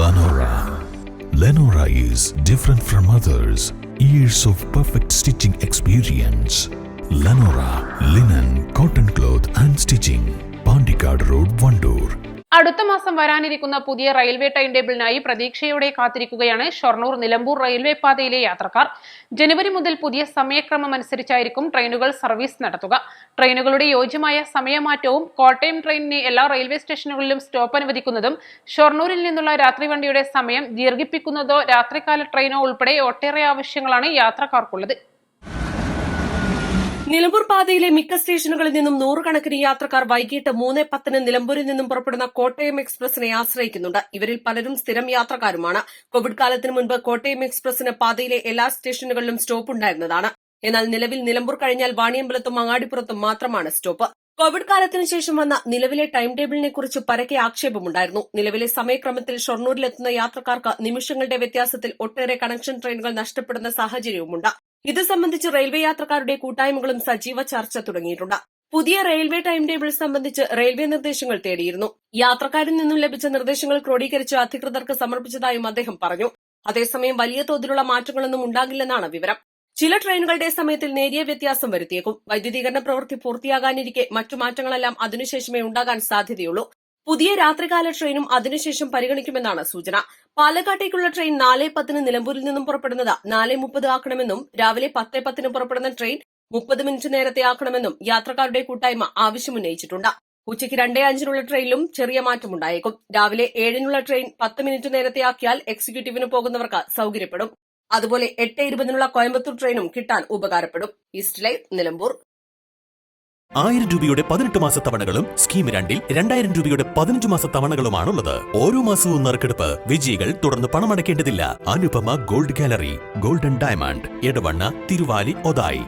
Lenora. Lenora is different from others. Years of perfect stitching experience. Lenora, linen, cotton cloth and stitching. Pandikad Road, Vandoor. അടുത്ത മാസം വരാനിരിക്കുന്ന പുതിയ railway time ടേബിളിനായി പ്രതീക്ഷയോടെ കാത്തിരിക്കുകയാണ് Shoranur Nilambur railway പാതയിലെ യാത്രക്കാർ. ജനുവരി മുതൽ പുതിയ സമയക്രമം അനുസരിച്ചായിരിക്കും ട്രെയിനുകൾ സർവീസ് നടത്തുക. ട്രെയിനുകളുടെ യോജ്യമായ സമയമാറ്റവും കോട്ടയം ട്രെയിനിന് എല്ലാ റെയിൽവേ സ്റ്റേഷനുകളിലും സ്റ്റോപ്പ് അനുവദിക്കുന്നതും ഷൊർണൂരിൽ നിന്നുള്ള രാത്രി വണ്ടിയുടെ സമയം ദീർഘിപ്പിക്കുന്നതോ രാത്രികാല ട്രെയിനോ ഉൾപ്പെടെ ഒട്ടേറെ ആവശ്യങ്ങളാണ് യാത്രക്കാർക്കുള്ളത്. നിലമ്പൂർ പാതയിലെ മിക്ക സ്റ്റേഷനുകളിൽ നിന്നും നൂറുകണക്കിന് യാത്രക്കാർ വൈകിട്ട് 3:10 നിലമ്പൂരിൽ നിന്നും പുറപ്പെടുന്ന കോട്ടയം എക്സ്പ്രസിനെ ആശ്രയിക്കുന്നുണ്ട്. ഇവരിൽ പലരും സ്ഥിരം യാത്രക്കാരുമാണ്. കോവിഡ് കാലത്തിന് മുൻപ് കോട്ടയം എക്സ്പ്രസിന് പാതയിലെ എല്ലാ സ്റ്റേഷനുകളിലും സ്റ്റോപ്പ് ഉണ്ടായിരുന്നതാണ്. എന്നാൽ നിലവിൽ നിലമ്പൂർ കഴിഞ്ഞാൽ വാണിയമ്പലത്തും അങ്ങാടിപ്പുറത്തും മാത്രമാണ് സ്റ്റോപ്പ്. കോവിഡ് കാലത്തിനു ശേഷം വന്ന നിലവിലെ ടൈം ടേബിളിനെ കുറിച്ച് പരക്കെ ആക്ഷേപമുണ്ടായിരുന്നു. നിലവിലെ സമയക്രമത്തിൽ ഷൊർണൂരിലെത്തുന്ന യാത്രക്കാർക്ക് നിമിഷങ്ങളുടെ വ്യത്യാസത്തിൽ ഒട്ടേറെ കണക്ഷൻ ട്രെയിനുകൾ നഷ്ടപ്പെടുന്ന സാഹചര്യവുമുണ്ട്. ഇത് സംബന്ധിച്ച് റെയിൽവേ യാത്രക്കാരുടെ കൂട്ടായ്മകളും സജീവ ചർച്ച തുടങ്ങിയിട്ടുണ്ട്. പുതിയ റെയിൽവേ ടൈം ടേബിൾ സംബന്ധിച്ച് റെയിൽവേ നിർദ്ദേശങ്ങൾ തേടിയിരുന്നു. യാത്രക്കാരിൽ നിന്നും ലഭിച്ച നിർദ്ദേശങ്ങൾ ക്രോഡീകരിച്ച് അധികൃതർക്ക് സമർപ്പിച്ചതായും അദ്ദേഹം പറഞ്ഞു. അതേസമയം വലിയ തോതിലുള്ള മാറ്റങ്ങളൊന്നും ഉണ്ടാകില്ലെന്നാണ് വിവരം. ചില ട്രെയിനുകളുടെ സമയത്തിൽ നേരിയ വ്യത്യാസം വരുത്തിയേക്കും. വൈദ്യുതീകരണ പ്രവൃത്തി പൂർത്തിയാകാനിരിക്കെ മറ്റു മാറ്റങ്ങളെല്ലാം അതിനുശേഷമേ ഉണ്ടാകാൻ സാധ്യതയുള്ളൂ. പുതിയ രാത്രികാല ട്രെയിനും അതിനുശേഷം പരിഗണിക്കുമെന്നാണ് സൂചന. പാലക്കാട്ടേക്കുള്ള ട്രെയിൻ 4:10 നിലമ്പൂരിൽ നിന്നും പുറപ്പെടുന്നത് 4:30 ആക്കണമെന്നും രാവിലെ 10:10 പുറപ്പെടുന്ന ട്രെയിൻ 30 മിനിറ്റ് നേരത്തെ ആക്കണമെന്നും യാത്രക്കാരുടെ കൂട്ടായ്മ ആവശ്യമുന്നയിച്ചിട്ടുണ്ട്. ഉച്ചയ്ക്ക് 2:05 ട്രെയിനിലും ചെറിയ മാറ്റമുണ്ടായേക്കും. രാവിലെ 7 ട്രെയിൻ 10 മിനിറ്റ് നേരത്തെ ആക്കിയാൽ എക്സിക്യൂട്ടീവിന് പോകുന്നവർക്ക് സൌകര്യപ്പെടും. അതുപോലെ 8:20 കോയമ്പത്തൂർ ട്രെയിനും കിട്ടാൻ ഉപകാരപ്പെടും. East live, Nilambur. 1000 രൂപയുടെ 18 മാസ തവണകളും സ്കീം 2ൽ 2000 രൂപയുടെ 15 മാസ തവണകളുമാണുള്ളത്. ഓരോ മാസവും നറുക്കെടുപ്പ്. വിജയികൾ തുടർന്ന് പണമടയ്ക്കേണ്ടതില്ല. Anupama gold gallery, golden diamond, Edavanna, Thiruvali, Othayi.